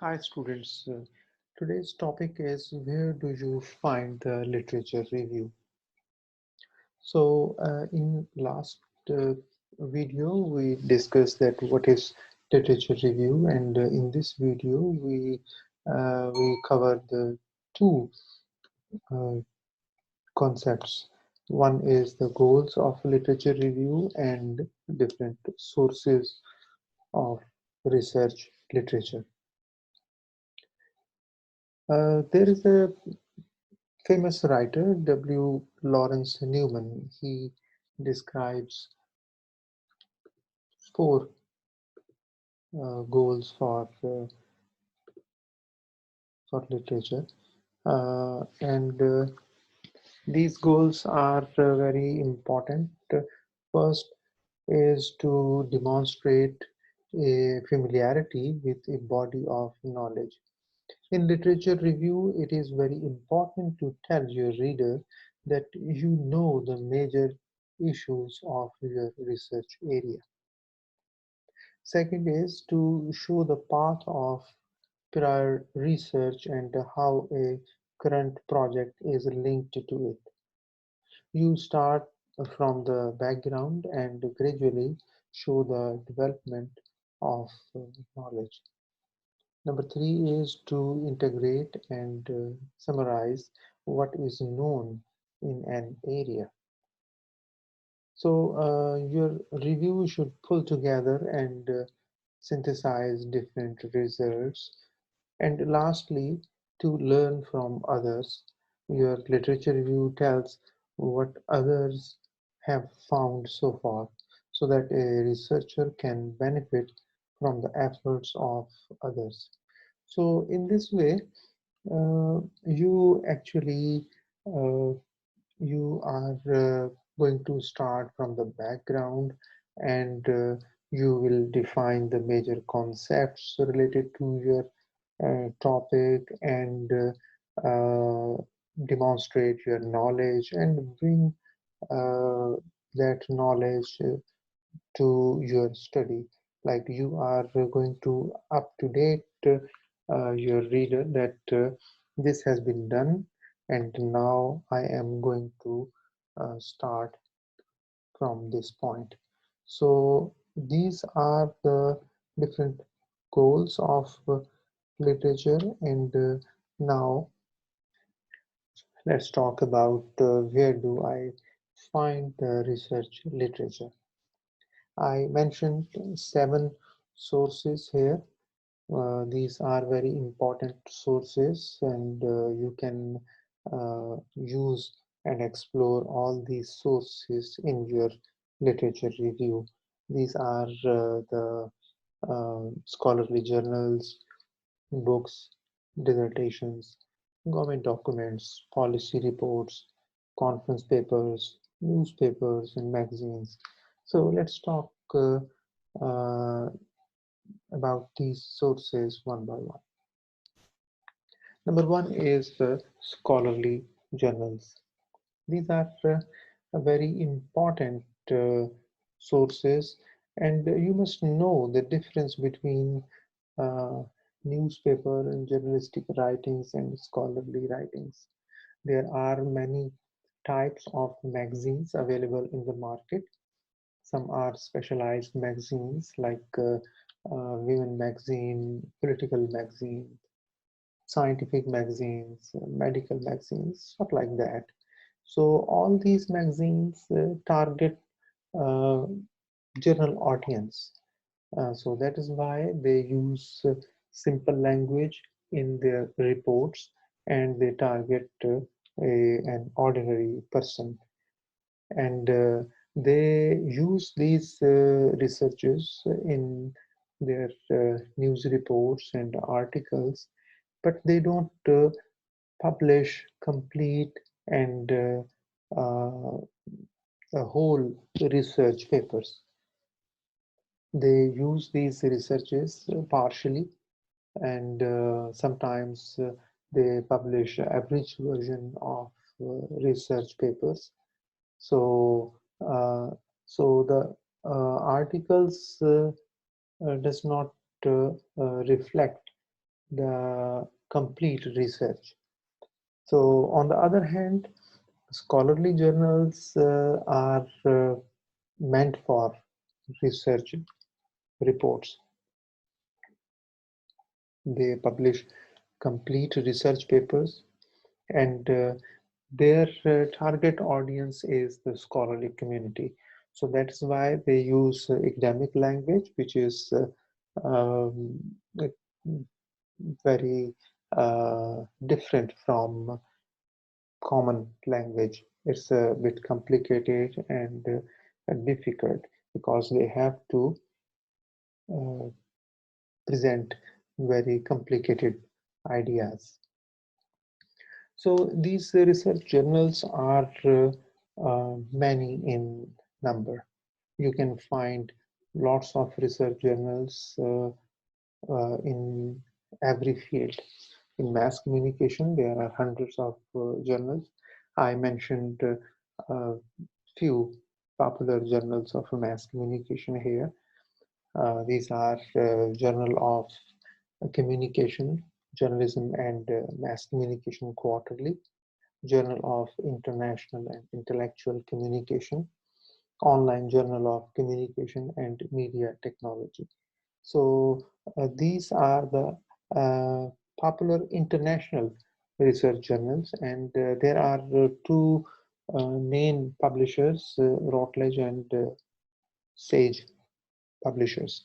Hi students, today's topic is where do you find the literature review? In last uh, video we discussed that what is literature review, and in this video we cover the two uh, concepts. One is the goals of literature review and different sources of research literature. There is a famous writer W. Lawrence Newman. He describes four goals for literature, and these goals are very important. First is to demonstrate a familiarity with a body of knowledge. In literature review, it is very important to tell your reader that you know the major issues of your research area. Second is to show the path of prior research and how a current project is linked to it. You start from the background and gradually show the development of knowledge. Number three is to integrate and summarize what is known in an area. Your review should pull together and synthesize different results. And lastly, to learn from others. Your literature review tells what others have found so far so that a researcher can benefit from the efforts of others. So in this way, you actually uh, you are going to start from the background, and you will define the major concepts related to your topic, and demonstrate your knowledge and bring uh, that knowledge to your study. Like you are going to up to date your reader that this has been done, and now I am going to start from this point. So these are the different goals of literature, and now let's talk about where do I find the research literature. I mentioned seven sources here. These are very important sources, and you can use and explore all these sources in your literature review. These are the scholarly journals, books, dissertations, government documents, policy reports, conference papers, newspapers, and magazines. So let's talk uh, about these sources one by one. Number one is scholarly journals. These are very important sources, and you must know the difference between uh, newspaper and journalistic writings and scholarly writings. There are many types of magazines available in the market. Some are specialized magazines like women magazine, political magazine, scientific magazines, medical magazines, stuff like that. So all these magazines target uh, general audience. So that is why they use simple language in their reports, and they target an ordinary person. And they use these researches in their news reports and articles, but they don't publish complete and a whole research papers. They use these researches partially, and sometimes they publish average version of research papers. So, uh, so the articles does not reflect the complete research. So on the other hand, scholarly journals are meant for research reports. They publish complete research papers, and their target audience is the scholarly community. So that's why they use academic language, which is like, very different from common language. It's a bit complicated and difficult because they have to uh, present very complicated ideas. So these research journals are many in number. You can find lots of research journals in every field. In mass communication, there are hundreds of journals. I mentioned a few popular journals of mass communication here. These are Journal of Communication, Journalism and Mass Communication Quarterly, Journal of International and Intellectual Communication, Online Journal of Communication and Media Technology. So these are the popular international research journals, and there are two main publishers, Routledge and Sage publishers.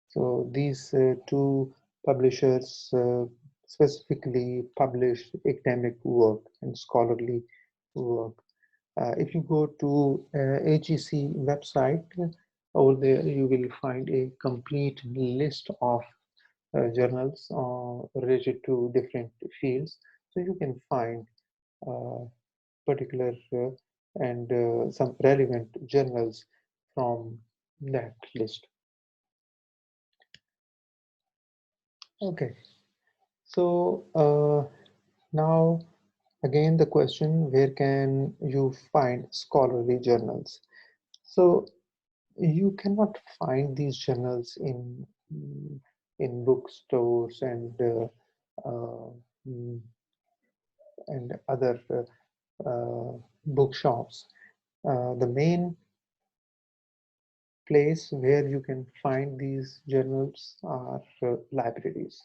So these two publishers specifically publish academic work and scholarly work. If you go to HEC website, over there you will find a complete list of journals related to different fields. So you can find uh, particular and some relevant journals from that list. Okay, so now again the question, where can you find scholarly journals? So you cannot find these journals in bookstores uh, mm, and other bookshops. The main place where you can find these journals are libraries,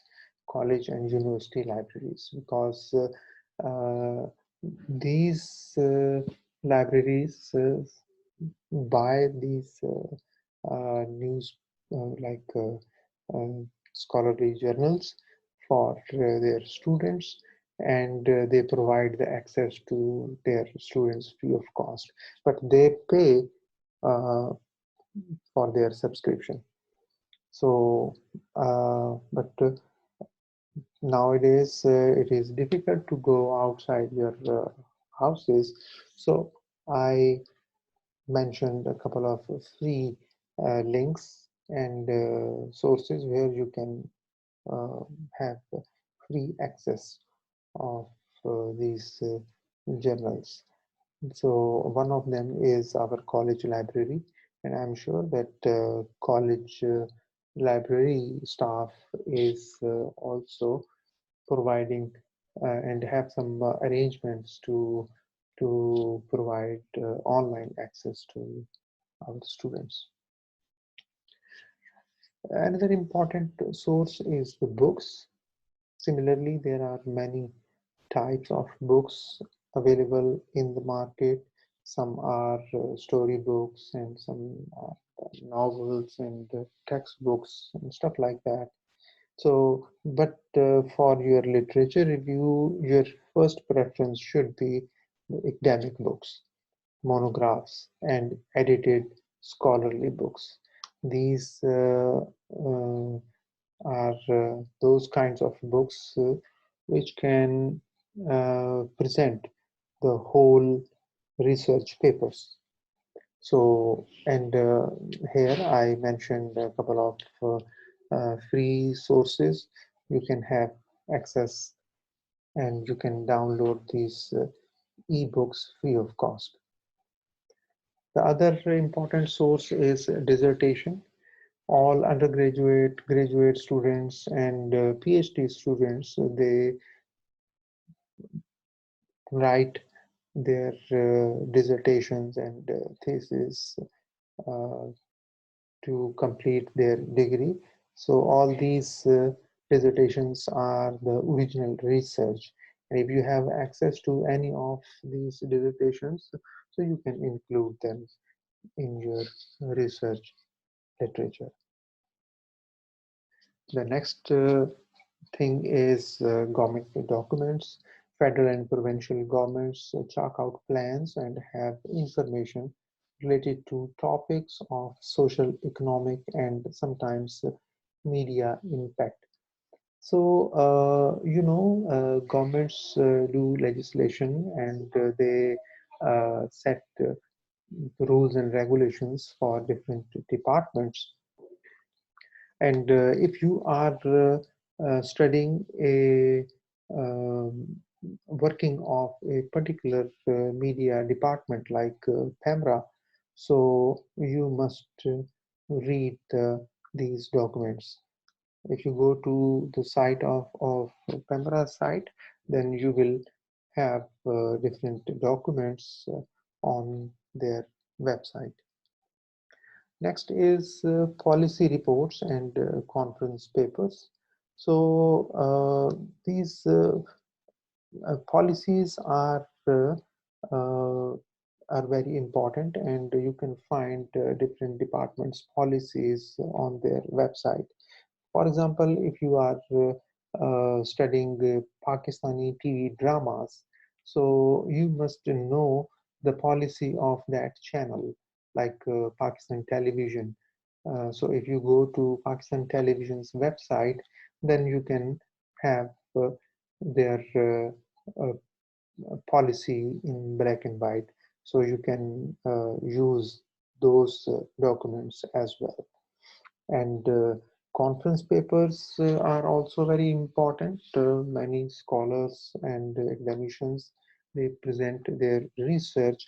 college and university libraries, because these libraries buy these news scholarly journals for their students, and they provide the access to their students free of cost, but they pay uh, for their subscription. So, but nowadays it is difficult to go outside your houses. So I mentioned a couple of free links and sources where you can uh, have free access of these journals. So one of them is our college library, and I'm sure that college library staff is also providing and have some arrangements to provide online access to our students. Another important source is the books. Similarly, there are many types of books available in the market. Some are storybooks, and some are novels and textbooks and stuff like that. So, but for your literature review, your first preference should be the academic books, monographs, and edited scholarly books. These are those kinds of books which can present the whole research papers. So, and here I mentioned a couple of free sources. You can have access and you can download these ebooks free of cost. The other important source is dissertation. All undergraduate, graduate students, and PhD students, they write their dissertations and thesis uh, to complete their degree. So all these dissertations are the original research. And if you have access to any of these dissertations, so you can include them in your research literature. The next thing is government documents. Federal and provincial governments chalk out plans and have information related to topics of social, economic, and sometimes media impact. So, governments do legislation and they set rules and regulations for different departments. And if you are studying a working of a particular media department like PEMRA, so you must read these documents. If you go to the site of PEMRA site, then you will have different documents on their website. Next is policy reports and conference papers. So these policies uh, are very important, and you can find different departments' policies on their website. For example, if you are studying Pakistani TV dramas, so you must know the policy of that channel, like Pakistan Television. So if you go to Pakistan Television's website, then you can have their policy in black and white. So you can use those documents as well. And conference papers are also very important. Many scholars and academicians, they present their research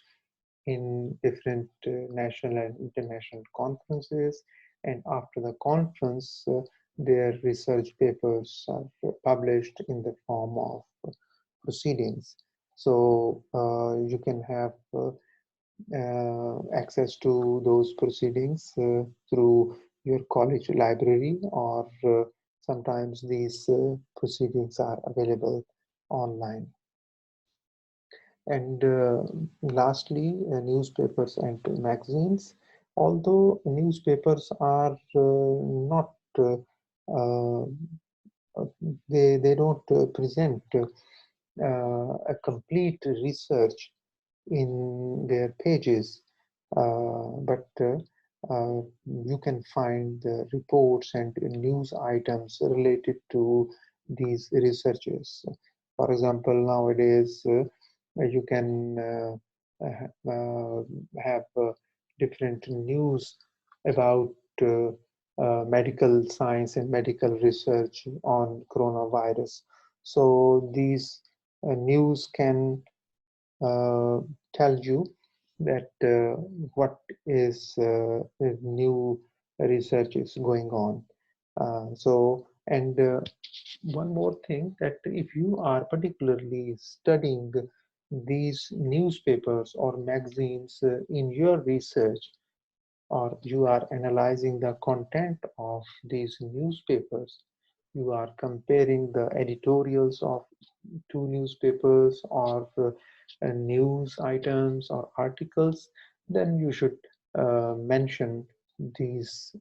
in different national and international conferences, and after the conference their research papers are published in the form of proceedings. So you can have access to those proceedings through your college library, or sometimes these proceedings are available online. And lastly, newspapers and magazines. Although newspapers are not uh, they don't present a complete research in their pages, but you can find the reports and news items related to these researches. For example, nowadays you can have different news about medical science and medical research on coronavirus. So these news can uh, tell you that what is new research is going on. And one more thing, that if you are particularly studying these newspapers or magazines in your research, or you are analyzing the content of these newspapers, you are comparing the editorials of two newspapers or news items or articles, then you should mention these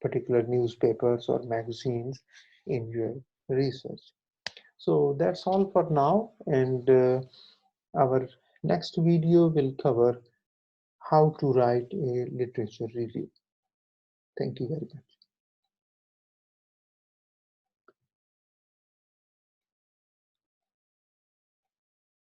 particular newspapers or magazines in your research. So that's all for now, and our next video will cover how to write a literature review. Thank you very much.